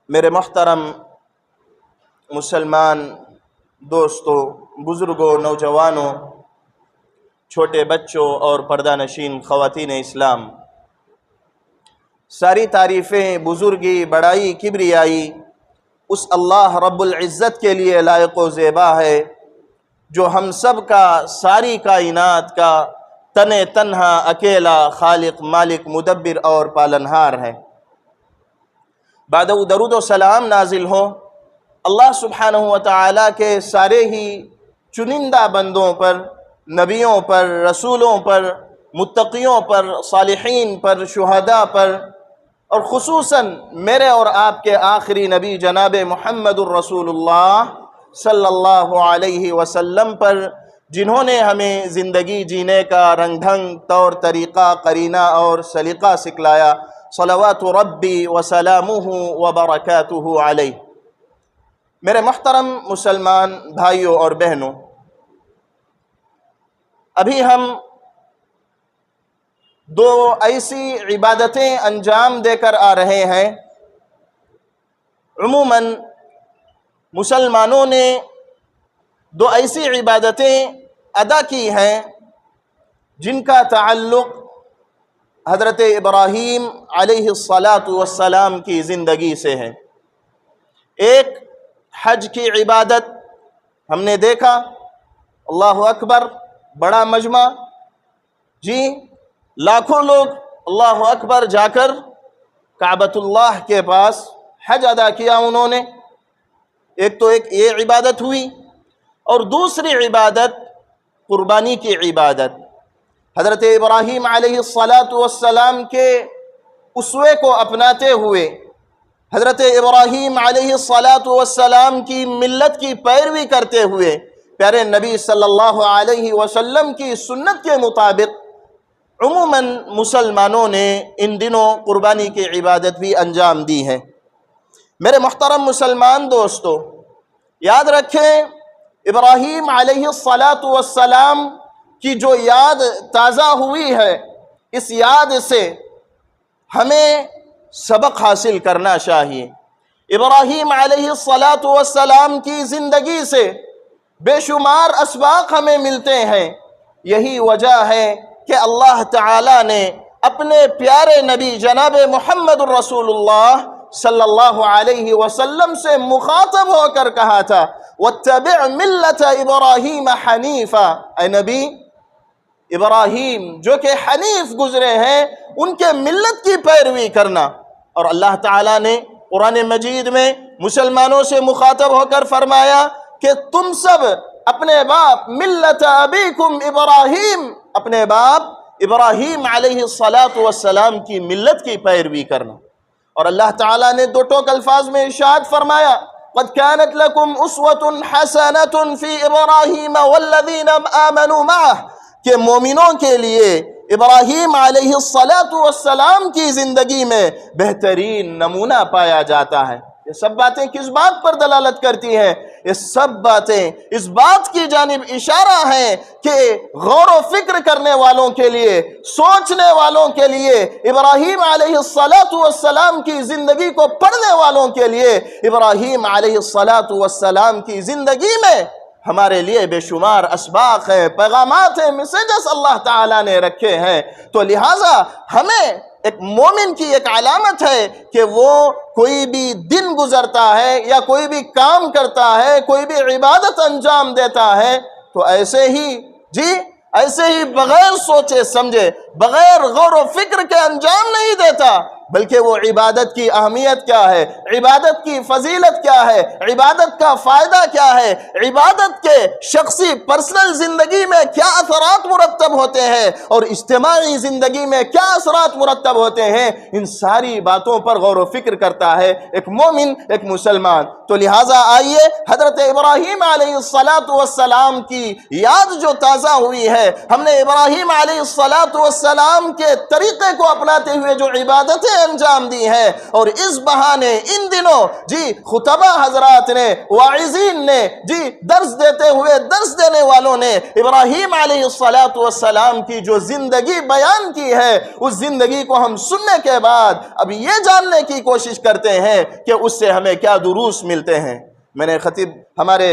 میرے محترم مسلمان دوستوں، بزرگوں، نوجوانوں، چھوٹے بچوں اور پردہ نشین خواتین اسلام، ساری تعریفیں، بزرگی، بڑائی، کبریائی اس اللہ رب العزت کے لیے لائق و زیبا ہے جو ہم سب کا، ساری کائنات کا تنہا اکیلا خالق، مالک، مدبر اور پالنہار ہے۔ بعد درود و سلام نازل ہو اللہ سبحانہ و تعالیٰ کے سارے ہی چنندہ بندوں پر، نبیوں پر، رسولوں پر، متقیوں پر، صالحین پر، شہداء پر، اور خصوصاً میرے اور آپ کے آخری نبی جناب محمد الرسول اللہ صلی اللہ علیہ وسلم پر، جنہوں نے ہمیں زندگی جینے کا رنگ ڈھنگ، طور طریقہ، قرینہ اور سلیقہ سکھلایا، صلوات ربی وسلامہ وبرکاتہ علیہ۔ میرے محترم مسلمان بھائیوں اور بہنوں، ابھی ہم دو ایسی عبادتیں انجام دے کر آ رہے ہیں۔ عموماً مسلمانوں نے دو ایسی عبادتیں ادا کی ہیں جن کا تعلق حضرت ابراہیم علیہ السلام کی زندگی سے ہے۔ ایک حج کی عبادت، ہم نے دیکھا اللہ اکبر، بڑا مجمع، جی لاکھوں لوگ اللہ اکبر جا کر کعبۃ اللہ کے پاس حج ادا کیا انہوں نے۔ ایک یہ عبادت ہوئی، اور دوسری عبادت قربانی کی عبادت۔ حضرت ابراہیم علیہ السلام کے اسوے کو اپناتے ہوئے، حضرت ابراہیم علیہ السلام کی ملت کی پیروی کرتے ہوئے، پیارے نبی صلی اللہ علیہ وسلم کی سنت کے مطابق عموماً مسلمانوں نے ان دنوں قربانی کی عبادت بھی انجام دی ہے۔ میرے محترم مسلمان دوستو، یاد رکھیں ابراہیم علیہ السلام کی جو یاد تازہ ہوئی ہے، اس یاد سے ہمیں سبق حاصل کرنا چاہیے۔ ابراہیم علیہ السلام کی زندگی سے بے شمار اسباق ہمیں ملتے ہیں۔ یہی وجہ ہے کہ اللہ تعالیٰ نے اپنے پیارے نبی جناب محمد الرسول اللہ صلی اللہ علیہ وسلم سے مخاطب ہو کر کہا تھا وَاتَّبِعْ مِلَّةَ إِبْرَاهِيمَ حَنِيفًا، اے نبی ابراہیم جو کہ حنیف گزرے ہیں، ان کے ملت کی پیروی کرنا۔ اور اللہ تعالیٰ نے قرآن مجید میں مسلمانوں سے مخاطب ہو کر فرمایا کہ تم سب اپنے باپ ملت ابیکم ابراہیم، اپنے باپ ابراہیم علیہ السلام کی ملت کی پیروی کرنا۔ اور اللہ تعالیٰ نے دو ٹوک الفاظ میں ارشاد فرمایا قَدْ كَانَتْ لَكُمْ أُسْوَةٌ حَسَنَةٌ فِي إِبْرَاهِيمَ وَالَّذِينَ آمَنُوا مَعَهُ، کہ مومنوں کے لیے ابراہیم علیہ السلام کی زندگی میں بہترین نمونہ پایا جاتا ہے۔ یہ سب باتیں کس بات پر دلالت کرتی ہیں؟ یہ سب باتیں اس بات کی جانب اشارہ ہیں کہ غور و فکر کرنے والوں کے لیے، سوچنے والوں کے لیے، ابراہیم علیہ السلام کی زندگی کو پڑھنے والوں کے لیے، ابراہیم علیہ السلام کی زندگی میں ہمارے لیے بے شمار اسباق ہیں، پیغامات ہیں، میسیجز اللہ تعالیٰ نے رکھے ہیں۔ تو لہٰذا ہمیں ایک مومن کی ایک علامت ہے کہ وہ کوئی بھی دن گزرتا ہے یا کوئی بھی کام کرتا ہے، کوئی بھی عبادت انجام دیتا ہے، تو ایسے ہی بغیر سوچے سمجھے، بغیر غور و فکر کے انجام نہیں دیتا، بلکہ وہ عبادت کی اہمیت کیا ہے، عبادت کی فضیلت کیا ہے، عبادت کا فائدہ کیا ہے، عبادت کے شخصی پرسنل زندگی میں کیا اثرات مرتب ہوتے ہیں اور اجتماعی زندگی میں کیا اثرات مرتب ہوتے ہیں، ان ساری باتوں پر غور و فکر کرتا ہے ایک مومن، ایک مسلمان۔ تو لہٰذا آئیے حضرت ابراہیم علیہ السلام کی یاد جو تازہ ہوئی ہے، ہم نے ابراہیم علیہ السلام کے طریقے کو اپناتے ہوئے جو عبادتیں انجام دی ہیں، اور اس بہانے ان دنوں جی خطبہ حضرات نے، واعظین نے، جی درس دیتے ہوئے درس دینے والوں نے ابراہیم علیہ السلام کی جو زندگی بیان کی ہے، اس زندگی کو ہم سننے کے بعد اب یہ جاننے کی کوشش کرتے ہیں کہ اس سے ہمیں کیا دروس ملتے ہیں۔ میں نے خطیب ہمارے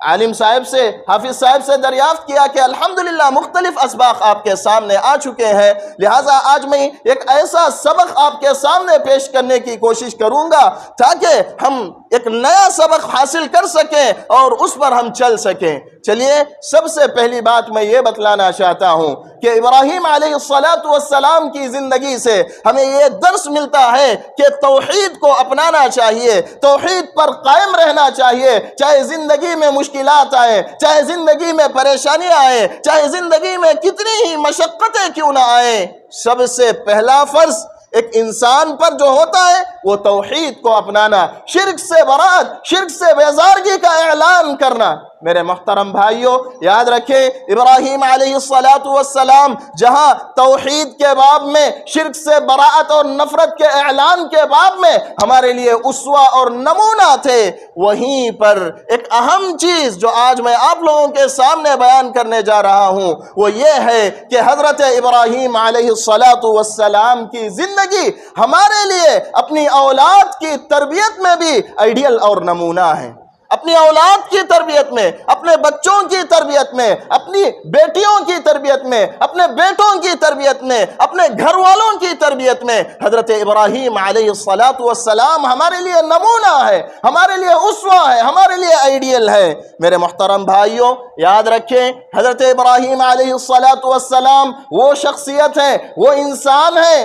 عالم صاحب سے، حافظ صاحب سے دریافت کیا کہ الحمدللہ مختلف اسباق آپ کے سامنے آ چکے ہیں، لہٰذا آج میں ایک ایسا سبق آپ کے سامنے پیش کرنے کی کوشش کروں گا تاکہ ہم ایک نیا سبق حاصل کر سکیں اور اس پر ہم چل سکیں۔ چلیے، سب سے پہلی بات میں یہ بتلانا چاہتا ہوں کہ ابراہیم علیہ السلام کی زندگی سے ہمیں یہ درس ملتا ہے کہ توحید کو اپنانا چاہیے، توحید پر قائم رہنا چاہیے، چاہے زندگی میں مشکلات آئیں، چاہے زندگی میں پریشانیاں آئیں، چاہے زندگی میں کتنی ہی مشقتیں کیوں نہ آئیں، سب سے پہلا فرض ایک انسان پر جو ہوتا ہے وہ توحید کو اپنانا، شرک سے برات، شرک سے بیزارگی کا اعلان کرنا۔ میرے محترم بھائیوں، یاد رکھیں ابراہیم علیہ السلام جہاں توحید کے باب میں، شرک سے براءت اور نفرت کے اعلان کے باب میں ہمارے لیے اسوہ اور نمونہ تھے، وہیں پر ایک اہم چیز جو آج میں آپ لوگوں کے سامنے بیان کرنے جا رہا ہوں وہ یہ ہے کہ حضرت ابراہیم علیہ السلام کی زندگی ہمارے لیے اپنی اولاد کی تربیت میں بھی آئیڈیل اور نمونہ ہے۔ اپنی اولاد کی تربیت میں، اپنے بچوں کی تربیت میں، اپنی بیٹیوں کی تربیت میں، اپنے بیٹوں کی تربیت میں، اپنے گھر والوں کی تربیت میں حضرت ابراہیم علیہ السلام ہمارے لیے نمونہ ہے، ہمارے لیے اسوہ ہے، ہمارے لیے آئیڈیل ہے۔ میرے محترم بھائیوں، یاد رکھیں حضرت ابراہیم علیہ السلام وہ شخصیت ہیں، وہ انسان ہیں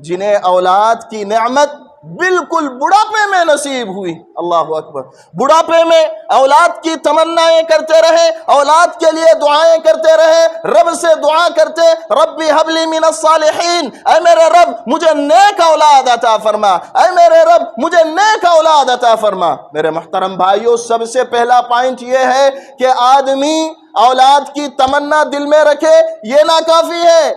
جنہیں اولاد کی نعمت بالکل بڑھاپے میں نصیب ہوئی۔ اللہ اکبر! بڑھاپے میں اولاد کی تمنائیں کرتے رہے، اولاد کے لیے دعائیں کرتے رہے، رب سے دعا کرتے، ربی حب لی من الصالحین، اے میرے رب مجھے نیک اولاد عطا فرما، اے میرے رب مجھے نیک اولاد عطا فرما۔ میرے محترم بھائیوں، سب سے پہلا پوائنٹ یہ ہے کہ آدمی اولاد کی تمنا دل میں رکھے یہ ناکافی ہے،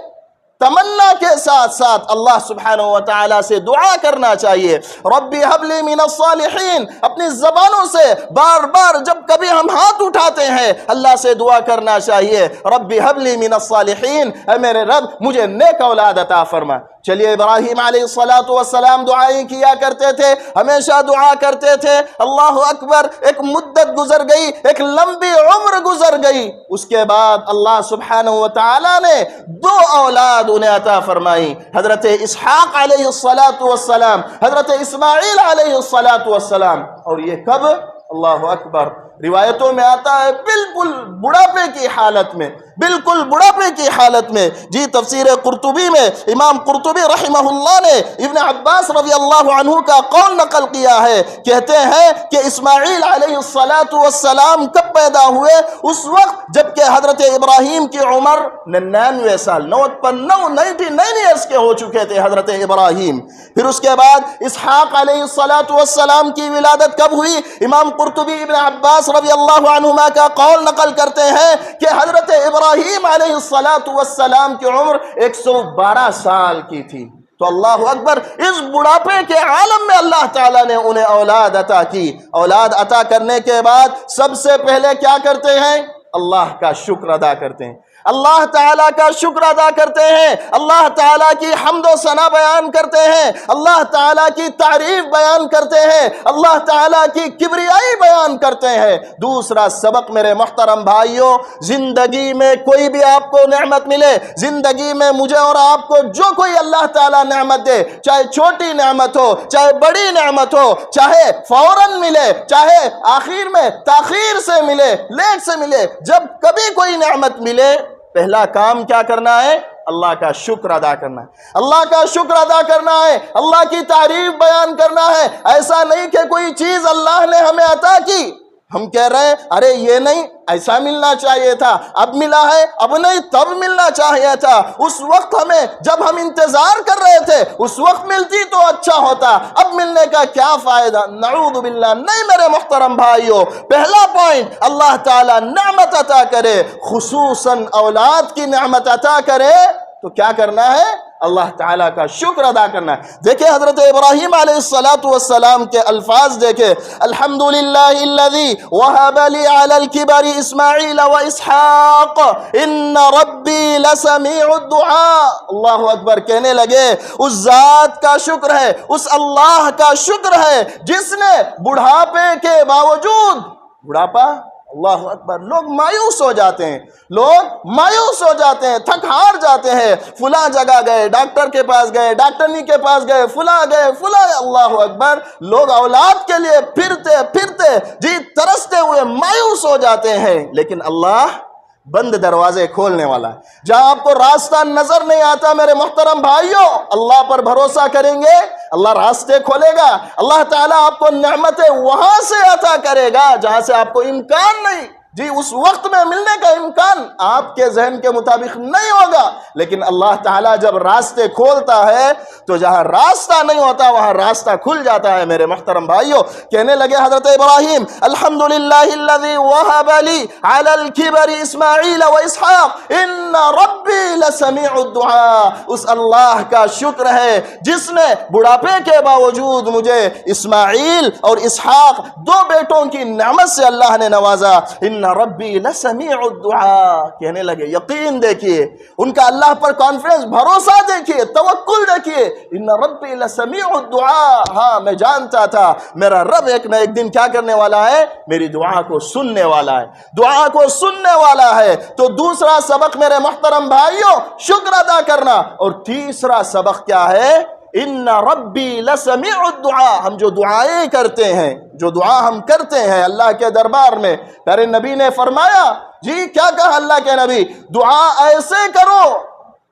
تمنا کے ساتھ ساتھ اللہ سبحانہ وتعالی سے دعا کرنا چاہیے۔ ربی حب لی من الصالحین، اپنی زبانوں سے بار بار جب کبھی ہم ہاتھ اٹھاتے ہیں اللہ سے دعا کرنا چاہیے، ربی حب لی من الصالحین، اے میرے رب مجھے نیک اولاد عطا فرما۔ چلیے، ابراہیم علیہ السلام دعائیں کیا کرتے تھے، ہمیشہ دعا کرتے تھے۔ اللہ اکبر! ایک مدت گزر گئی، ایک لمبی عمر گزر گئی، اس کے بعد اللہ سبحانہ وتعالی نے 2 اولاد انہیں عطا فرمائی، حضرت اسحاق علیہ السلام، حضرت اسماعیل علیہ السلام۔ اور یہ کب؟ اللہ اکبر! روایتوں میں آتا ہے بالکل بڑھاپے کی حالت میں، بالکل بڑھاپے کی حالت میں۔ جی تفسیر قرطبی میں امام قرطبی رحمہ اللہ نے ابن عباس رضی اللہ عنہ کا قول نقل کیا ہے، کہتے ہیں کہ اسماعیل علیہ السلام کب پیدا ہوئے؟ اس وقت جبکہ حضرت ابراہیم کی عمر 99 سال، 99 ایئرس کے ہو چکے تھے حضرت ابراہیم۔ پھر اس کے بعد اسحاق علیہ السلام کی ولادت کب ہوئی؟ امام قرطبی ابن عباس رضی اللہ عنہما کا قول نقل کرتے ہیں کہ حضرت ابراہیم علیہ السلام کی عمر 112 سال کی تھی۔ تو اللہ اکبر! اس بڑھاپے کے عالم میں اللہ تعالیٰ نے انہیں اولاد عطا کی۔ اولاد عطا کرنے کے بعد سب سے پہلے کیا کرتے ہیں؟ اللہ کا شکر ادا کرتے ہیں، اللہ تعالیٰ کا شکر ادا کرتے ہیں، اللہ تعالیٰ کی حمد و ثنا بیان کرتے ہیں، اللہ تعالیٰ کی تعریف بیان کرتے ہیں، اللہ تعالیٰ کی کبریائی بیان کرتے ہیں۔ دوسرا سبق میرے محترم بھائیوں، زندگی میں کوئی بھی آپ کو نعمت ملے، زندگی میں مجھے اور آپ کو جو کوئی اللہ تعالیٰ نعمت دے، چاہے چھوٹی نعمت ہو، چاہے بڑی نعمت ہو، چاہے فوراً ملے، چاہے آخر میں تاخیر سے ملے، لیٹ سے ملے، جب کبھی کوئی نعمت ملے پہلا کام کیا کرنا ہے؟ اللہ کا شکر ادا کرنا ہے، اللہ کا شکر ادا کرنا ہے، اللہ کی تعریف بیان کرنا ہے۔ ایسا نہیں کہ کوئی چیز اللہ نے ہمیں عطا کی، ہم کہہ رہے ہیں ارے یہ نہیں، ایسا ملنا چاہیے تھا، اب ملا ہے، اب نہیں تب ملنا چاہیے تھا، اس وقت ہمیں جب ہم انتظار کر رہے تھے اس وقت ملتی تو اچھا ہوتا، اب ملنے کا کیا فائدہ؟ نعوذ باللہ! نہیں میرے محترم بھائیوں، پہلا پوائنٹ، اللہ تعالیٰ نعمت عطا کرے، خصوصاً اولاد کی نعمت عطا کرے، تو کیا کرنا ہے؟ اللہ تعالیٰ کا شکر ادا کرنا ہے۔ دیکھیں حضرت ابراہیم علیہ السلام کے الفاظ دیکھیں، الحمدللہ الذی وہب لی علی الکبر اسماعیل و اسحاق ان ربی لسمیع الدعاء۔ اللہ اکبر کہنے لگے اس ذات کا شکر ہے، اس اللہ کا شکر ہے جس نے بڑھاپے کے باوجود، بڑھاپا، اللہ اکبر، لوگ مایوس ہو جاتے ہیں، لوگ مایوس ہو جاتے ہیں، تھک ہار جاتے ہیں، فلاں جگہ گئے، ڈاکٹر کے پاس گئے، ڈاکٹرنی کے پاس گئے، فلاں گئے، فلاں، اللہ اکبر، لوگ اولاد کے لیے پھرتے پھرتے جی ترستے ہوئے مایوس ہو جاتے ہیں، لیکن اللہ بند دروازے کھولنے والا ہے۔ جہاں آپ کو راستہ نظر نہیں آتا میرے محترم بھائیوں، اللہ پر بھروسہ کریں گے، اللہ راستے کھولے گا، اللہ تعالیٰ آپ کو نعمتیں وہاں سے عطا کرے گا جہاں سے آپ کو امکان نہیں، جی اس وقت میں ملنے کا امکان آپ کے ذہن کے مطابق نہیں ہوگا، لیکن اللہ تعالیٰ جب راستے کھولتا ہے تو جہاں راستہ نہیں ہوتا وہاں راستہ کھل جاتا ہے میرے محترم بھائیوں۔ کہنے لگے حضرت ابراہیم الحمدللہ الذی وہب لی علی الکبر اسماعیل و اسحاق ان ربی لسمیع الدعاء، اس اللہ کا شکر ہے جس نے بڑھاپے کے باوجود مجھے اسماعیل اور اسحاق دو بیٹوں کی نعمت سے اللہ نے نوازا۔ ان ربی لسمیع الدعاء، کہنے لگے یقین دیکھیے ان کا اللہ پر کانفیڈنس، بھروسہ دیکھیے، توکل دیکھیے، ان ربی لسمیع الدعاء، ہاں میں جانتا تھا میرا رب ایک نہ ایک دن کیا کرنے والا ہے، میری دعا کو سننے والا ہے، دعا کو سننے والا ہے۔ تو دوسرا سبق میرے محترم بھائیوں شکر ادا کرنا، اور تیسرا سبق کیا ہے، ان ربی لسمیع الدعاء، ہم جو دعائیں کرتے ہیں، جو دعا ہم کرتے ہیں اللہ کے دربار میں، پیارے نبی نے فرمایا، جی کیا کہا اللہ کے نبی، دعا ایسے کرو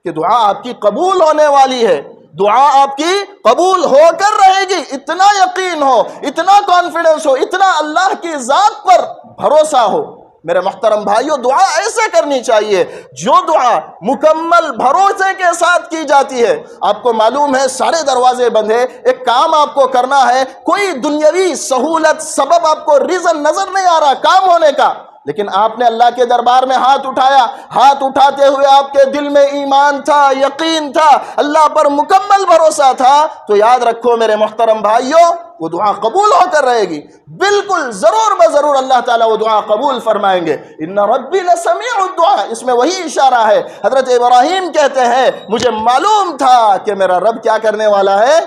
کہ دعا آپ کی قبول ہونے والی ہے، دعا آپ کی قبول ہو کر رہے گی، اتنا یقین ہو، اتنا کانفیڈنس ہو، اتنا اللہ کی ذات پر بھروسہ ہو۔ میرے محترم بھائیوں دعا ایسے کرنی چاہیے، جو دعا مکمل بھروسے کے ساتھ کی جاتی ہے۔ آپ کو معلوم ہے سارے دروازے بند ہیں، ایک کام آپ کو کرنا ہے، کوئی دنیاوی سہولت سبب آپ کو ریزن نظر نہیں آ رہا کام ہونے کا، لیکن آپ نے اللہ کے دربار میں ہاتھ اٹھایا، ہاتھ اٹھاتے ہوئے آپ کے دل میں ایمان تھا، یقین تھا، اللہ پر مکمل بھروسہ تھا، تو یاد رکھو میرے محترم بھائیوں وہ دعا قبول ہو کر رہے گی، بالکل ضرور بضرور اللہ تعالیٰ وہ دعا قبول فرمائیں گے۔ ان ربی لسمیع الدعاء، اس میں وہی اشارہ ہے، حضرت ابراہیم کہتے ہیں مجھے معلوم تھا کہ میرا رب کیا کرنے والا ہے،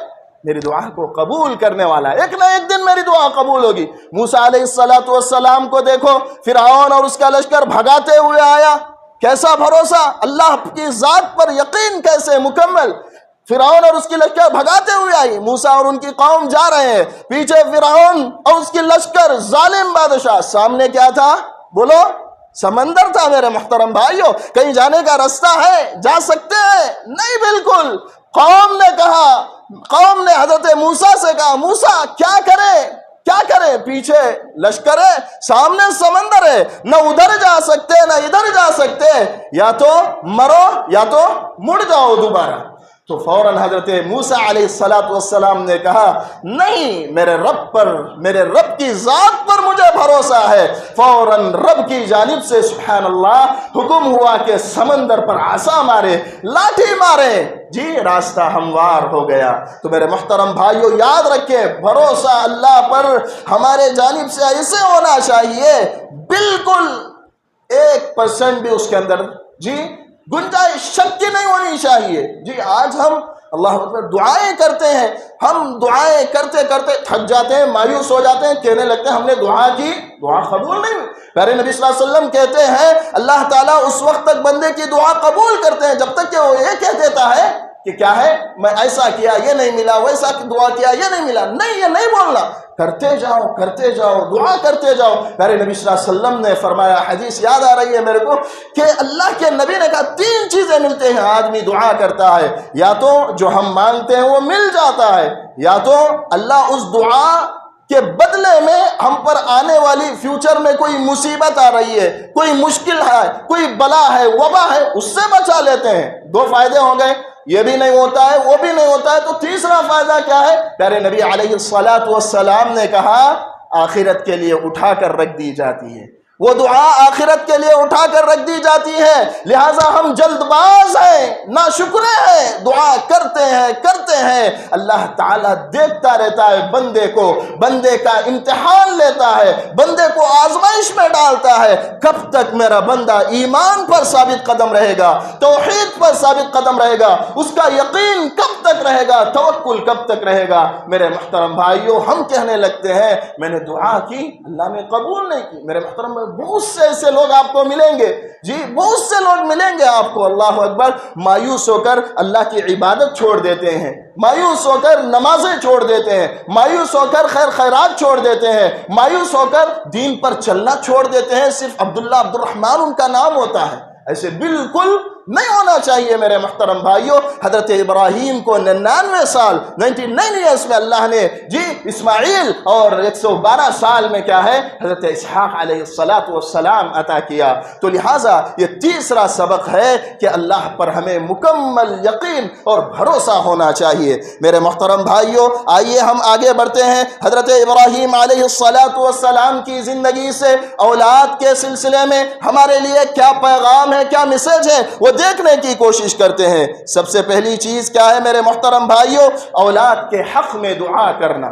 میری دعا کو قبول کرنے والا ہے، ایک نہ ایک دن میری دعا قبول ہوگی۔ موسیٰ علیہ السلام کو دیکھو، فرعون اور اس کا لشکر بھگاتے ہوئے آیا، کیسا بھروسہ، اللہ کی ذات پر یقین کیسے مکمل، فرعون اور اس کی لشکر بھگاتے ہوئے آئی، موسیٰ اور ان کی قوم جا رہے ہیں، پیچھے فرعون اور اس کی لشکر، ظالم بادشاہ، سامنے کیا تھا بولو، سمندر تھا میرے محترم بھائیوں، کہیں جانے کا رستہ ہے، جا سکتے ہیں، نہیں بالکل۔ قوم نے کہا، قوم نے حضرت موسیٰ سے کہا موسیٰ کیا کرے، کیا کرے، پیچھے لشکر ہے، سامنے سمندر ہے، نہ ادھر جا سکتے نہ ادھر جا سکتے، یا تو مرو یا تو مڑ جاؤ دوبارہ۔ تو فوراً حضرت موسیٰ علیہ السلام نے کہا نہیں، میرے رب پر، میرے رب کی ذات پر مجھے بھروسہ ہے۔ فوراً رب کی جانب سے سبحان اللہ حکم ہوا کہ سمندر پر عصا مارے، لاٹھی مارے، جی راستہ ہموار ہو گیا۔ تو میرے محترم بھائیو یاد رکھیں بھروسہ اللہ پر ہمارے جانب سے ایسے ہونا چاہیے، بالکل 1% بھی اس کے اندر جی گنجائش شک کی نہیں ہونی چاہیے۔ جی آج ہم اللہ اکبر دعائیں کرتے ہیں، ہم دعائیں کرتے کرتے تھک جاتے ہیں، مایوس ہو جاتے ہیں، کہنے لگتے ہیں ہم نے دعا کی، دعا قبول نہیں ہوئی۔ پیارے نبی صلی اللہ علیہ وسلم کہتے ہیں اللہ تعالیٰ اس وقت تک بندے کی دعا قبول کرتے ہیں جب تک کہ وہ یہ کہہ دیتا ہے کہ کیا ہے، میں ایسا کیا یہ نہیں ملا، ویسا دعا کیا یہ نہیں ملا، نہیں یہ نہیں بولنا، کرتے جاؤ دعا کرتے جاؤ۔ پیارے نبی صلی اللہ علیہ وسلم نے فرمایا، حدیث یاد آ رہی ہے میرے کو کہ اللہ کے نبی نے کہا 3 چیزیں ملتے ہیں آدمی دعا کرتا ہے، یا تو جو ہم مانگتے ہیں وہ مل جاتا ہے، یا تو اللہ اس دعا کے بدلے میں ہم پر آنے والی فیوچر میں کوئی مصیبت آ رہی ہے، کوئی مشکل ہے، کوئی بلا ہے، وبا ہے، اس سے بچا لیتے ہیں۔ 2 فائدے ہو گئے، یہ بھی نہیں ہوتا ہے وہ بھی نہیں ہوتا ہے، تو تیسرا فائدہ کیا ہے؟ پیارے نبی علیہ الصلوۃ والسلام نے کہا آخرت کے لیے اٹھا کر رکھ دی جاتی ہے، وہ دعا آخرت کے لیے اٹھا کر رکھ دی جاتی ہے، لہٰذا ہم جلد باز ہیں، ناشکرے ہیں، دعا کرتے ہیں، اللہ تعالیٰ دیکھتا رہتا ہے بندے کو، بندے کا امتحان لیتا ہے، بندے کو آزمائش میں ڈالتا ہے، کب تک میرا بندہ ایمان پر ثابت قدم رہے گا، توحید پر ثابت قدم رہے گا، اس کا یقین کب تک رہے گا، توکل کب تک رہے گا۔ میرے محترم بھائیوں، ہم کہنے لگتے ہیں میں نے دعا کی، اللہ نے قبول نہیں کی۔ میرے محترم، بہت سے ایسے لوگ آپ کو ملیں گے، جی بہت سے لوگ ملیں گے آپ کو، اللہ اکبر، مایوس ہو کر اللہ کی عبادت چھوڑ دیتے ہیں، مایوس ہو کر نمازیں چھوڑ دیتے ہیں، مایوس ہو کر خیر خیرات چھوڑ دیتے ہیں، مایوس ہو کر دین پر چلنا چھوڑ دیتے ہیں، صرف عبداللہ عبد الرحمن ان کا نام ہوتا ہے۔ ایسے بالکل نہیں ہونا چاہیے میرے محترم بھائیوں۔ حضرت ابراہیم کو 99 سال 99 ایئرس میں اللہ نے جی اسماعیل، اور 112 سال میں کیا ہے حضرت اسحاق علیہ السلام عطا کیا۔ تو لہٰذا یہ تیسرا سبق ہے کہ اللہ پر ہمیں مکمل یقین اور بھروسہ ہونا چاہیے۔ میرے محترم بھائیوں، آئیے ہم آگے بڑھتے ہیں۔ حضرت ابراہیم علیہ السلام کی زندگی سے اولاد کے سلسلے میں ہمارے لیے کیا پیغام ہے، کیا میسج ہے، وہ دیکھنے کی کوشش کرتے ہیں۔ سب سے پہلی چیز کیا ہے میرے محترم بھائیوں؟ اولاد کے حق میں دعا کرنا۔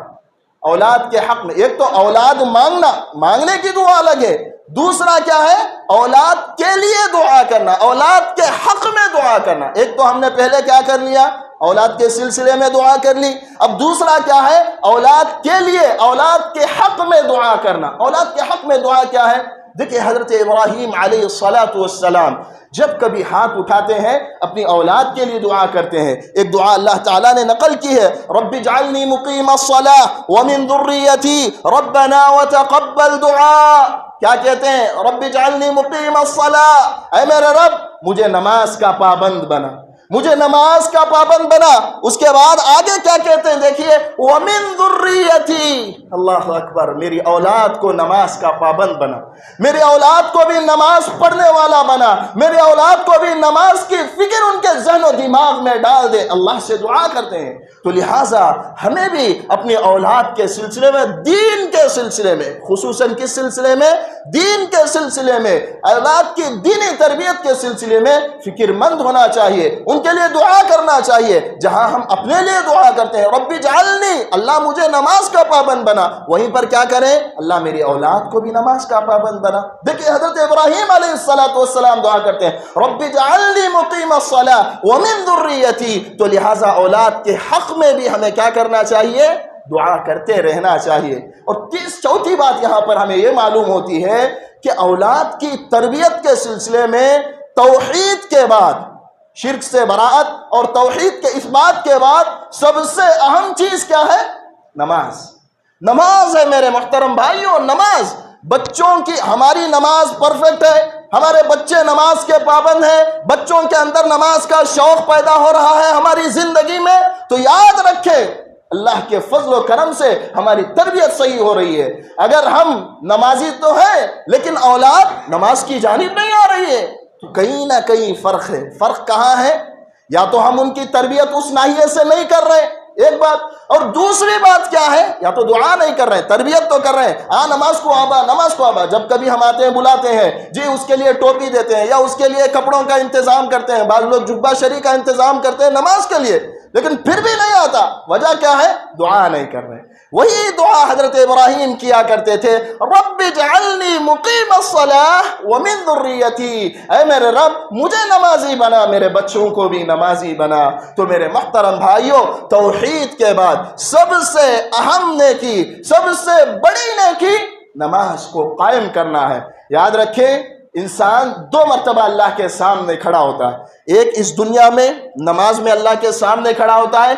اولاد کے حق میں، ایک تو اولاد مانگنے کی دعا الگ ہے، دوسرا کیا ہے اولاد کے لیے دعا کرنا، اولاد کے حق میں دعا کرنا۔ ایک تو ہم نے پہلے کیا کر لیا، اولاد کے سلسلے میں دعا کر لی، اب دوسرا کیا ہے اولاد کے لیے، اولاد کے حق میں دعا کرنا۔ اولاد کے حق میں دعا کیا ہے؟ دیکھیں حضرت ابراہیم علیہ السلام جب کبھی ہاتھ اٹھاتے ہیں اپنی اولاد کے لیے دعا کرتے ہیں۔ ایک دعا اللہ تعالیٰ نے نقل کی ہے، رب اجعلنی مقیم الصلاة ومن ذریتی ربنا وتقبل دعا۔ کیا کہتے ہیں؟ رب اجعلنی مقیم الصلاة، اے میرے رب مجھے نماز کا پابند بنا، مجھے نماز کا پابند بنا۔ اس کے بعد آگے کیا کہتے ہیں دیکھیے، وَمِن ذُرِّيَّتِي، اللہ اکبر، میری اولاد کو نماز کا پابند بنا، میری اولاد کو بھی نماز پڑھنے والا بنا، میری اولاد کو بھی نماز کی فکر ان کے ذہن و دماغ میں ڈال دے۔ اللہ سے دعا کرتے ہیں۔ تو لہٰذا ہمیں بھی اپنی اولاد کے سلسلے میں، دین کے سلسلے میں، خصوصاً کس سلسلے میں؟ دین کے سلسلے میں، اولاد کی دینی تربیت کے سلسلے میں فکر مند ہونا چاہیے، ان کے لیے دعا کرنا چاہیے۔ جہاں ہم اپنے لیے دعا کرتے ہیں رب اجعلنی، اللہ مجھے نماز کا پابند بنا، وہیں پر کیا کریں؟ اللہ میری اولاد کو بھی نماز کا پابند بنا۔ دیکھیں حضرت ابراہیم علیہ السلام دعا کرتے ہیں رب اجعلنی مقیم الصلاة ومن ذریتی۔ تو لہٰذا اولاد کے حق میں بھی ہمیں کیا کرنا چاہیے؟ دعا کرتے رہنا چاہیے۔ اور چوتھی بات یہاں پر ہمیں یہ معلوم ہوتی ہے کہ اولاد کی تربیت کے سلسلے میں توحید کے بعد، شرک سے براءت اور توحید کے اثبات کے بعد سب سے اہم چیز کیا ہے؟ نماز۔ نماز ہے میرے محترم بھائیوں، نماز۔ بچوں کی ہماری نماز پرفیکٹ ہے، ہمارے بچے نماز کے پابند ہیں، بچوں کے اندر نماز کا شوق پیدا ہو رہا ہے ہماری زندگی میں، تو یاد رکھیں اللہ کے فضل و کرم سے ہماری تربیت صحیح ہو رہی ہے۔ اگر ہم نمازی تو ہیں لیکن اولاد نماز کی جانب نہیں آ رہی ہے تو کہیں نہ کہیں فرق ہے۔ فرق کہاں ہے؟ یا تو ہم ان کی تربیت اس ناحیے سے نہیں کر رہے، ایک بات، اور دوسری بات کیا ہے؟ یا تو دعا نہیں کر رہے، تربیت تو کر رہے ہیں، ہاں نماز کو آبا، نماز کو آبا، جب کبھی ہم آتے ہیں بلاتے ہیں جی اس کے لیے ٹوپی دیتے ہیں یا اس کے لیے کپڑوں کا انتظام کرتے ہیں، بعض لوگ جبہ شری کا انتظام کرتے ہیں نماز کے لیے، لیکن پھر بھی نہیں آتا۔ وجہ کیا ہے؟ دعا نہیں کر رہے۔ وہی دعا حضرت ابراہیم کیا کرتے تھے، رب اجعلنی مقیم الصلاة ومن ذریتی، اے میرے رب مجھے نمازی بنا، میرے بچوں کو بھی نمازی بنا۔ تو میرے محترم بھائیوں، توحید کے بعد سب سے اہم نیکی، سب سے بڑی نیکی نماز کو قائم کرنا ہے۔ یاد رکھیں انسان 2 مرتبہ اللہ کے سامنے کھڑا ہوتا ہے، ایک اس دنیا میں نماز میں اللہ کے سامنے کھڑا ہوتا ہے،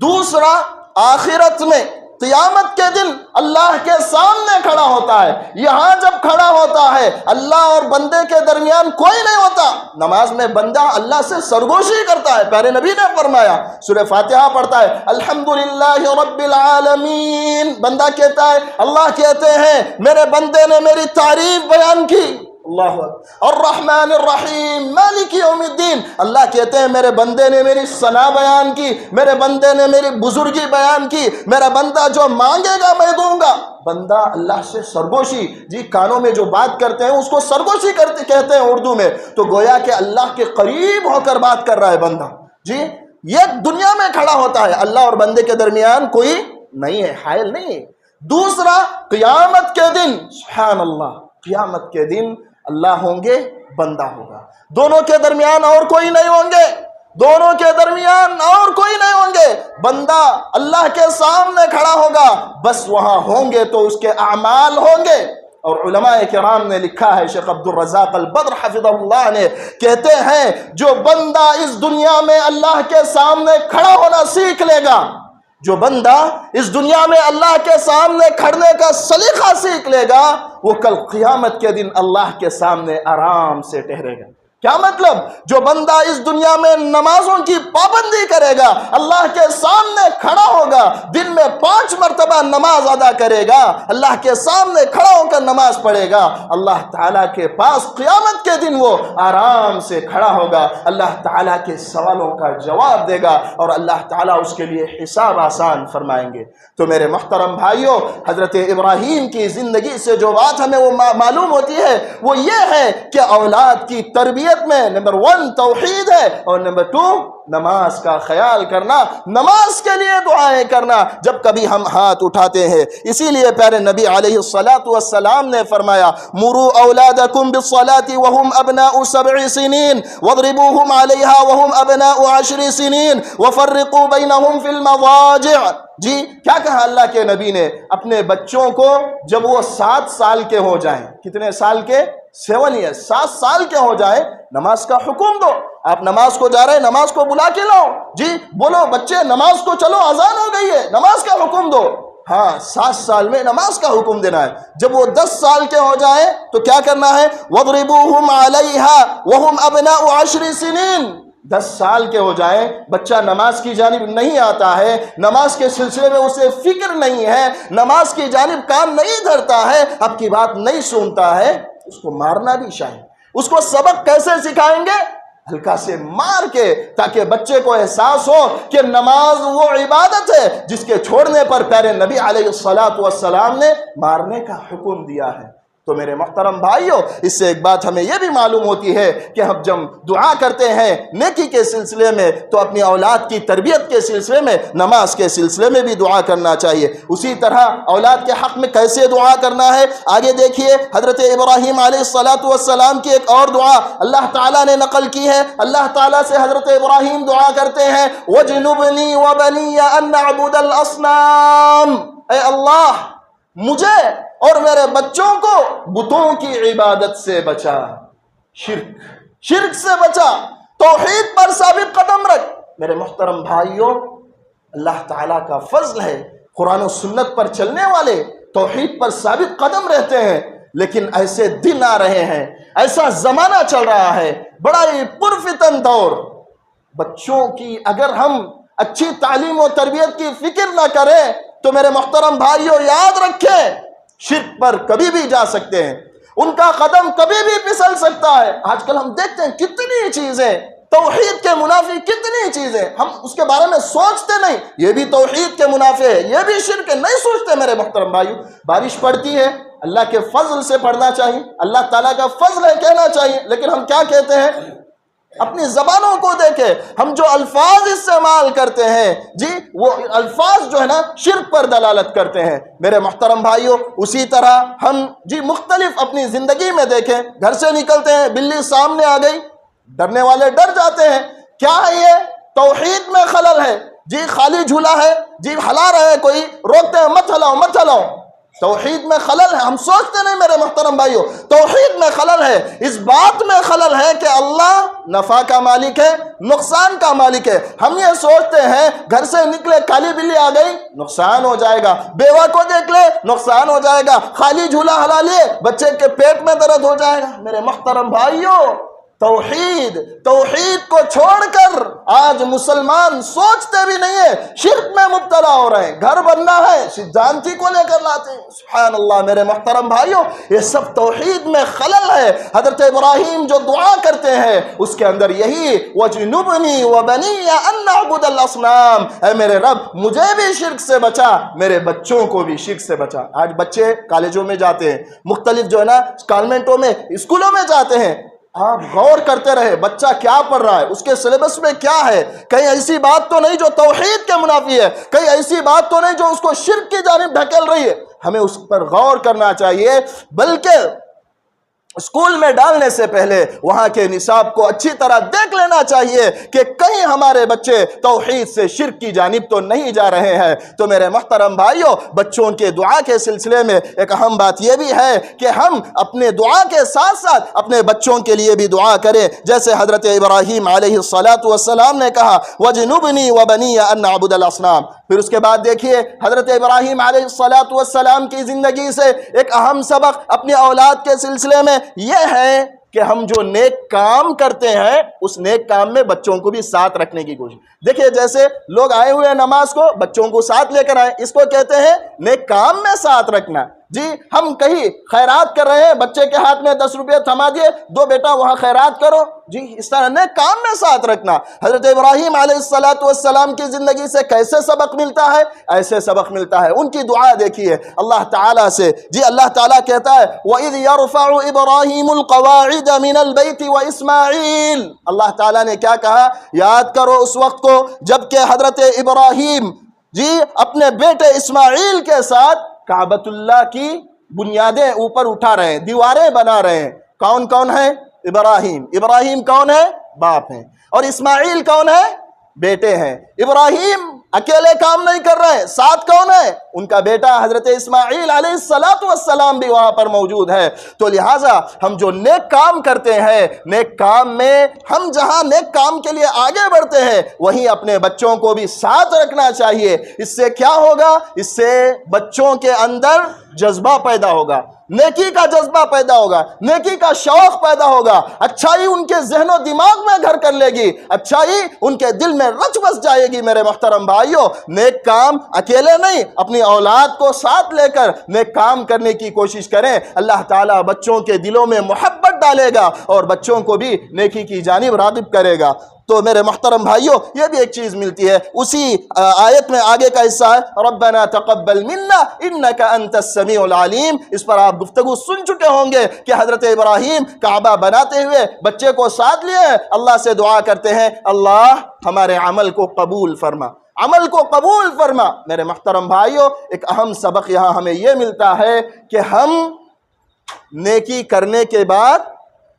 دوسرا آخرت میں قیامت کے دن اللہ کے سامنے کھڑا ہوتا ہے۔ یہاں جب کھڑا ہوتا ہے اللہ اور بندے کے درمیان کوئی نہیں ہوتا، نماز میں بندہ اللہ سے سرگوشی کرتا ہے۔ پیارے نبی نے فرمایا، سورہ فاتحہ پڑھتا ہے الحمدللہ رب العالمین، بندہ کہتا ہے، اللہ کہتے ہیں میرے بندے نے میری تعریف بیان کی، اللہ الرحمن الرحیم مالک یوم الدین، اللہ کہتے ہیں میرے بندے نے میری ثنا بیان کی، میرے بندے نے میری بزرگی بیان کی، میرا بندہ جو مانگے گا میں دوں گا۔ بندہ اللہ سے سرگوشی، جی کانوں میں جو بات کرتے ہیں اس کو سرگوشی کہتے ہیں اردو میں، تو گویا کہ اللہ کے قریب ہو کر بات کر رہا ہے بندہ، جی یہ دنیا میں کھڑا ہوتا ہے، اللہ اور بندے کے درمیان کوئی نہیں ہے، حائل نہیں ہے۔ دوسرا، قیامت کے دن، سبحان اللہ، قیامت کے دن اللہ ہوں گے، بندہ ہوگا، دونوں کے درمیان اور کوئی نہیں ہوں گے، دونوں کے درمیان اور کوئی نہیں ہوں گے، بندہ اللہ کے سامنے کھڑا ہوگا، بس وہاں ہوں گے تو اس کے اعمال ہوں گے۔ اور علماء کرام نے لکھا ہے، شیخ عبد الرزاق البدر حفظہ اللہ نے کہتے ہیں جو بندہ اس دنیا میں اللہ کے سامنے کھڑا ہونا سیکھ لے گا، جو بندہ اس دنیا میں اللہ کے سامنے کھڑنے کا سلیقہ سیکھ لے گا، وہ کل قیامت کے دن اللہ کے سامنے آرام سے ٹھہرے گا۔ کیا مطلب؟ جو بندہ اس دنیا میں نمازوں کی پابندی کرے گا، اللہ کے سامنے کھڑا ہوگا، دن میں 5 مرتبہ نماز ادا کرے گا، اللہ کے سامنے کھڑا ہو کر نماز پڑھے گا، اللہ تعالیٰ کے پاس قیامت کے دن وہ آرام سے کھڑا ہوگا، اللہ تعالیٰ کے سوالوں کا جواب دے گا اور اللہ تعالیٰ اس کے لیے حساب آسان فرمائیں گے۔ تو میرے محترم بھائیوں، حضرت ابراہیم کی زندگی سے جو بات ہمیں وہ معلوم ہوتی ہے وہ یہ ہے کہ اولاد کی تربیت میں نمبر 1 توحید ہے، اور نمبر 2 نماز کا خیال کرنا، نماز کے لیے دعائیں کرنا جب کبھی ہم ہاتھ اٹھاتے ہیں۔ اسی لیے پیارے نبی علیہ السلام نے فرمایا، مروا اولادکم بالصلاة وهم ابناء 7 سنین واضربوهم علیہا وهم ابناء 10 سنین وفرقوا بینہم فی المضاجع۔ جی کیا کہا اللہ کے نبی نے؟ اپنے بچوں کو جب وہ 7 سال کے ہو جائیں، کتنے سال کے؟ 7 ایئرس، 7 سال کے ہو جائیں، نماز کا حکم دو۔ آپ نماز کو جا رہے ہیں، نماز کو بلا کے لاؤ، جی بولو بچے نماز کو چلو، اذان ہو گئی ہے، نماز کا حکم دو۔ ہاں 7 سال میں نماز کا حکم دینا ہے۔ جب وہ 10 سال کے ہو جائیں تو کیا کرنا ہے؟ وَاضْرِبُوهُمْ عَلَيْهَا وَهُمْ أَبْنَاءُ 10 سنین۔ 10 سال کے ہو جائیں، بچہ نماز کی جانب نہیں آتا ہے، نماز کے سلسلے میں اسے فکر نہیں ہے، نماز کی جانب کان نہیں دھرتا ہے، آپ کی بات نہیں سنتا ہے، اس کو مارنا بھی چاہیے۔ اس کو سبق کیسے سکھائیں گے؟ ہلکا سے مار کے، تاکہ بچے کو احساس ہو کہ نماز وہ عبادت ہے جس کے چھوڑنے پر پیارے نبی علیہ السلام نے مارنے کا حکم دیا ہے۔ تو میرے محترم بھائیوں، اس سے ایک بات ہمیں یہ بھی معلوم ہوتی ہے کہ ہم جب دعا کرتے ہیں نیکی کے سلسلے میں تو اپنی اولاد کی تربیت کے سلسلے میں، نماز کے سلسلے میں بھی دعا کرنا چاہیے۔ اسی طرح اولاد کے حق میں کیسے دعا کرنا ہے، آگے دیکھیے حضرت ابراہیم علیہ السلام کی ایک اور دعا اللہ تعالیٰ نے نقل کی ہے۔ اللہ تعالیٰ سے حضرت ابراہیم دعا کرتے ہیں، وَجْنُبْنِي وَبَنِيَّ أَن نَعْبُدَ الْأَصْنَامَ، اے اللہ مجھے اور میرے بچوں کو بتوں کی عبادت سے بچا، شرک سے بچا، توحید پر ثابت قدم رکھ۔ میرے محترم بھائیوں، اللہ تعالیٰ کا فضل ہے، قرآن و سنت پر چلنے والے توحید پر ثابت قدم رہتے ہیں، لیکن ایسے دن آ رہے ہیں، ایسا زمانہ چل رہا ہے، بڑا ہی پرفتن دور، بچوں کی اگر ہم اچھی تعلیم و تربیت کی فکر نہ کریں تو میرے محترم بھائیوں یاد رکھیں، شرک پر کبھی بھی جا سکتے ہیں، ان کا قدم کبھی بھی پھسل سکتا ہے۔ آج کل ہم دیکھتے ہیں کتنی چیزیں توحید کے منافی، کتنی چیزیں ہم اس کے بارے میں سوچتے نہیں، یہ بھی توحید کے منافی ہے، یہ بھی شرک ہے، نہیں سوچتے میرے محترم بھائیوں۔ بارش پڑتی ہے، اللہ کے فضل سے پڑھنا چاہیے، اللہ تعالیٰ کا فضل ہے کہنا چاہیے، لیکن ہم کیا کہتے ہیں؟ اپنی زبانوں کو دیکھیں، ہم جو الفاظ استعمال کرتے ہیں، جی وہ الفاظ جو ہے نا شرک پر دلالت کرتے ہیں۔ میرے محترم بھائیوں، اسی طرح ہم جی مختلف اپنی زندگی میں دیکھیں، گھر سے نکلتے ہیں، بلی سامنے آ گئی، ڈرنے والے ڈر جاتے ہیں، کیا ہے یہ؟ توحید میں خلل ہے، جی خالی جھولا ہے، جی ہلا رہے ہیں کوئی، روکتے ہیں مت ہلاؤ مت ہلاؤ، توحید میں خلل ہے، ہم سوچتے نہیں میرے محترم بھائیوں، توحید میں خلل ہے، اس بات میں خلل ہے کہ اللہ نفع کا مالک ہے، نقصان کا مالک ہے۔ ہم یہ سوچتے ہیں گھر سے نکلے کالی بلی آ گئی، نقصان ہو جائے گا، بیوہ کو دیکھ لے نقصان ہو جائے گا، خالی جھولا ہلا لیے بچے کے پیٹ میں درد ہو جائے گا۔ میرے محترم بھائیوں، توحید کو چھوڑ کر آج مسلمان سوچتے بھی نہیں ہے، شرک میں مبتلا ہو رہے ہیں، گھر بننا ہے جانتی کو لے کر لاتے ہیں۔ سبحان اللہ میرے محترم بھائیوں، یہ سب توحید میں خلل ہے۔ حضرت ابراہیم جو دعا کرتے ہیں اس کے اندر یہی وَجْنُبْنِي وَبَنِيَّ أَن نَعْبُدَ الْأَصْنَامَ، اے میرے رب مجھے بھی شرک سے بچا، میرے بچوں کو بھی شرک سے بچا۔ آج بچے کالجوں میں جاتے ہیں، مختلف جو ہے نا کانوینٹوں میں، اسکولوں میں جاتے ہیں، آپ غور کرتے رہے بچہ کیا پڑھ رہا ہے، اس کے سلیبس میں کیا ہے، کہیں ایسی بات تو نہیں جو توحید کے منافی ہے، کہیں ایسی بات تو نہیں جو اس کو شرک کی جانب ڈھکیل رہی ہے۔ ہمیں اس پر غور کرنا چاہیے، بلکہ اسکول میں ڈالنے سے پہلے وہاں کے نصاب کو اچھی طرح دیکھ لینا چاہیے کہ کہیں ہمارے بچے توحید سے شرک کی جانب تو نہیں جا رہے ہیں۔ تو میرے محترم بھائیوں، بچوں کے دعا کے سلسلے میں ایک اہم بات یہ بھی ہے کہ ہم اپنے دعا کے ساتھ ساتھ اپنے بچوں کے لیے بھی دعا کریں، جیسے حضرت ابراہیم علیہ السلام نے کہا وَجْنُبْنِي وَبَنِيَّ أَن نَعْبُدَ الْأَصْنَامَ۔ پھر اس کے بعد دیکھیے حضرت ابراہیم علیہ السلام کی زندگی سے ایک اہم سبق اپنی اولاد کے سلسلے میں یہ ہے کہ ہم جو نیک کام کرتے ہیں اس نیک کام میں بچوں کو بھی ساتھ رکھنے کی کوشش۔ دیکھیے جیسے لوگ آئے ہوئے ہیں نماز کو، بچوں کو ساتھ لے کر آئے، اس کو کہتے ہیں نیک کام میں ساتھ رکھنا۔ جی ہم کہیں خیرات کر رہے ہیں، بچے کے ہاتھ میں 10 روپے تھما دیے، دو بیٹا وہاں خیرات کرو، جی اس طرح نیک کام میں ساتھ رکھنا۔ حضرت ابراہیم علیہ السلام کی زندگی سے کیسے سبق ملتا ہے؟ ایسے سبق ملتا ہے، ان کی دعا دیکھیے اللہ تعالیٰ سے۔ جی اللہ تعالیٰ کہتا ہے وَإِذْ يَرْفَعُ إِبْرَاهِيمُ الْقَوَاعِدَ مِنَ الْبَيْتِ وَإِسْمَاعِيلُ، اللہ تعالیٰ نے کیا کہا؟ یاد کرو اس وقت کو جب کہ حضرت ابراہیم جی اپنے بیٹے اسماعیل کے ساتھ کعبۃ اللہ کی بنیادیں اوپر اٹھا رہے ہیں، دیواریں بنا رہے ہیں۔ کون کون ہے؟ ابراہیم کون ہے؟ باپ ہیں، اور اسماعیل کون ہے؟ بیٹے ہیں۔ ابراہیم اکیلے کام نہیں کر رہے ہیں، ساتھ کون ہے؟ ان کا بیٹا حضرت اسماعیل علیہ السلام بھی وہاں پر موجود ہے۔ تو لہٰذا ہم جو نیک کام کرتے ہیں، نیک کام میں ہم جہاں نیک کام کے لیے آگے بڑھتے ہیں وہیں اپنے بچوں کو بھی ساتھ رکھنا چاہیے۔ اس سے کیا ہوگا؟ اس سے بچوں کے اندر جذبہ پیدا ہوگا، نیکی کا جذبہ پیدا ہوگا، نیکی کا شوق پیدا ہوگا، اچھائی ان کے ذہن و دماغ میں گھر کر لے گی، اچھائی ان کے دل میں رچ بس جائے گی۔ میرے محترم بھائیوں، نیک کام اکیلے نہیں، اپنی اولاد کو ساتھ لے کر نیک کام کرنے کی کوشش کریں۔ اللہ تعالیٰ بچوں کے دلوں میں محبت ڈالے گا اور بچوں کو بھی نیکی کی جانب راغب کرے گا۔ تو میرے محترم بھائیوں، یہ بھی ایک چیز ملتی ہے اسی آیت میں، آگے کا حصہ ہے ربنا تقبل منا انک انت السمیع العلیم۔ اس پر آپ گفتگو سن چکے ہوں گے کہ حضرت ابراہیم کعبہ بناتے ہوئے بچے کو ساتھ لیے اللہ سے دعا کرتے ہیں اللہ ہمارے عمل کو قبول فرما، عمل کو قبول فرما۔ میرے محترم بھائیوں، ایک اہم سبق یہاں ہمیں یہ ملتا ہے کہ ہم نیکی کرنے کے بعد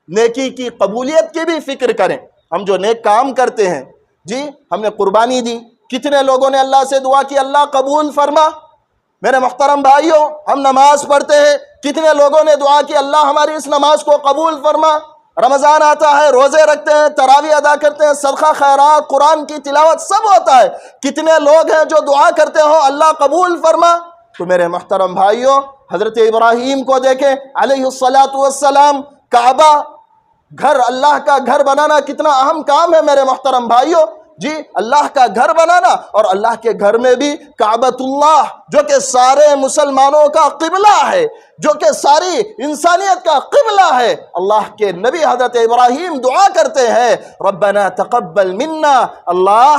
نیکی کی قبولیت کی بھی فکر کریں۔ ہم جو نیک کام کرتے ہیں، جی ہم نے قربانی دی، کتنے لوگوں نے اللہ سے دعا کی اللہ قبول فرما؟ میرے محترم بھائیوں، ہم نماز پڑھتے ہیں، کتنے لوگوں نے دعا کی اللہ ہماری اس نماز کو قبول فرما؟ رمضان آتا ہے، روزے رکھتے ہیں، تراویح ادا کرتے ہیں، صدقہ خیرات، قرآن کی تلاوت سب ہوتا ہے، کتنے لوگ ہیں جو دعا کرتے ہوں اللہ قبول فرما؟ تو میرے محترم بھائیوں، حضرت ابراہیم کو دیکھیں علیہ السلام، کعبہ گھر، اللہ کا گھر بنانا کتنا اہم کام ہے میرے محترم بھائیوں۔ جی اللہ کا گھر بنانا، اور اللہ کے گھر میں بھی کعبۃ اللہ جو کہ سارے مسلمانوں کا قبلہ ہے، جو کہ ساری انسانیت کا قبلہ ہے۔ اللہ کے نبی حضرت ابراہیم دعا کرتے ہیں ربنا تقبل منا، اللہ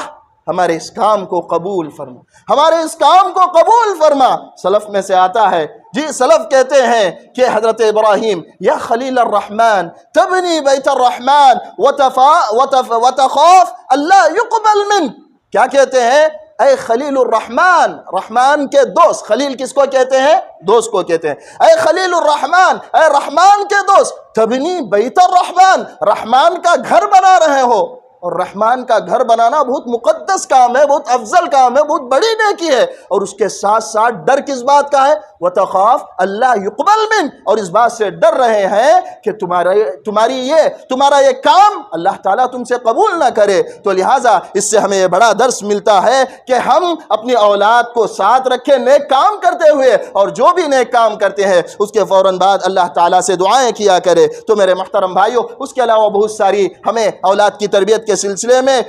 ہمارے اس کام کو قبول فرما، ہمارے اس کام کو قبول فرما۔ سلف میں سے آتا ہے، جی سلف کہتے ہیں کہ حضرت ابراہیم یا خلیل الرحمن تبنی بیت الرحمن وتخاف اللہ یقبل منک، کیا کہتے ہیں؟ اے خلیل الرحمن، رحمان کے دوست، خلیل کس کو کہتے ہیں؟ دوست کو کہتے ہیں۔ اے خلیل الرحمن، اے رحمان کے دوست، تبنی بیت الرحمن، رحمان کا گھر بنا رہے ہو، اور رحمان کا گھر بنانا بہت مقدس کام ہے، بہت افضل کام ہے، بہت بڑی نیکی ہے، اور اس کے ساتھ ساتھ ڈر کس بات کا ہے؟ وتخاف اللہ یقبل منک، اور اس بات سے ڈر رہے ہیں کہ تمہارا یہ کام اللہ تعالیٰ تم سے قبول نہ کرے۔ تو لہٰذا اس سے ہمیں یہ بڑا درس ملتا ہے کہ ہم اپنی اولاد کو ساتھ رکھیں نیک کام کرتے ہوئے، اور جو بھی نیک کام کرتے ہیں اس کے فوراً بعد اللہ تعالیٰ سے دعائیں کیا کرے۔ تو میرے محترم بھائیوں، اس کے علاوہ بہت ساری ہمیں اولاد کی تربیت کے سلسلے میں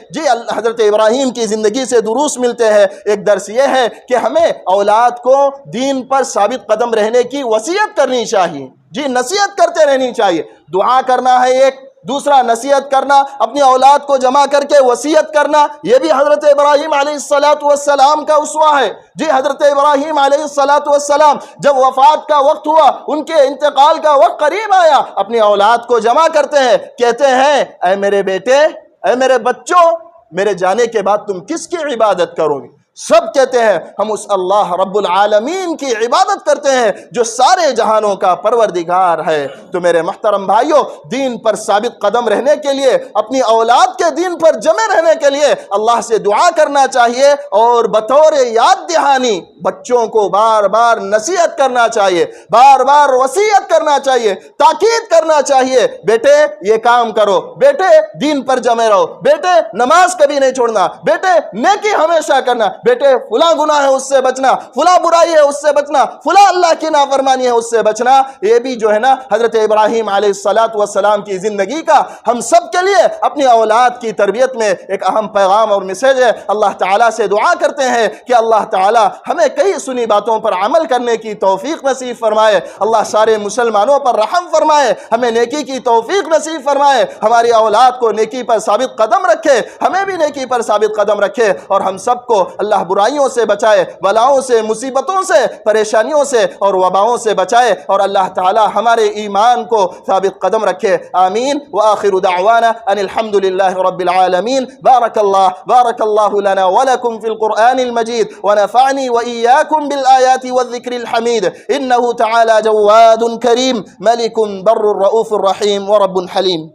حضرت ابراہیم کی زندگی سے دروس ملتے ہیں۔ ایک درس یہ ہے کہ ہمیں اولاد کو دین پر ثابت قدم رہنے کی وصیت کرنی چاہیے، نصیحت کرتے رہنی چاہیے۔ دعا کرنا ہے ایک، دوسرا نصیحت کرنا، اپنی اولاد کو جمع کر کے وصیت کرنا، یہ بھی حضرت ابراہیم علیہ السلام کا اسوہ ہے۔ حضرت ابراہیم علیہ السلام جب وفات کا وقت ہوا، ان کے انتقال کا وقت قریب آیا، اپنی اولاد کو جمع کرتے ہیں، کہتے ہیں اے میرے بیٹے، اے میرے بچوں، میرے جانے کے بعد تم کس کی عبادت کرو گے؟ سب کہتے ہیں ہم اس اللہ رب العالمین کی عبادت کرتے ہیں جو سارے جہانوں کا پروردگار ہے۔ تو میرے محترم بھائیوں، دین پر ثابت قدم رہنے کے لیے، اپنی اولاد کے دین پر جمع رہنے کے لیے اللہ سے دعا کرنا چاہیے، اور بطور یاد دہانی بچوں کو بار بار نصیحت کرنا چاہیے، بار بار وصیت کرنا چاہیے، تاکید کرنا چاہیے، بیٹے یہ کام کرو، بیٹے دین پر جمع رہو، بیٹے نماز کبھی نہیں چھوڑنا، بیٹے نیکی ہمیشہ کرنا، بیٹے فلاں گناہ ہے اس سے بچنا، فلاں برائی ہے اس سے بچنا، فلاں اللہ کی نافرمانی ہے اس سے بچنا۔ یہ بھی جو ہے نا حضرت ابراہیم علیہ السلام کی زندگی کا ہم سب کے لیے اپنی اولاد کی تربیت میں ایک اہم پیغام اور میسیج ہے۔ اللہ تعالیٰ سے دعا کرتے ہیں کہ اللہ تعالیٰ ہمیں کئی سنی باتوں پر عمل کرنے کی توفیق نصیب فرمائے، اللہ سارے مسلمانوں پر رحم فرمائے، ہمیں نیکی کی توفیق نصیب فرمائے، ہماری اولاد کو نیکی پر ثابت قدم رکھے، ہمیں بھی نیکی پر ثابت قدم رکھے، اور ہم سب کو اللہ برائیوں سے بچائے، بلاؤں سے، مصیبتوں سے، پریشانیوں سے اور وباؤں سے بچائے، اور اللہ تعالی ہمارے ایمان کو ثابت قدم رکھے۔ آمین۔ وآخر دعوانا ان الحمد للہ رب العالمین۔ بارک اللہ لنا ولکم فی القرآن المجید، ونفعنی وإیاکم بالآیات والذکر الحمید، انہ تعالی جواد کریم، ملک بر رؤوف رحیم ورب حلیم۔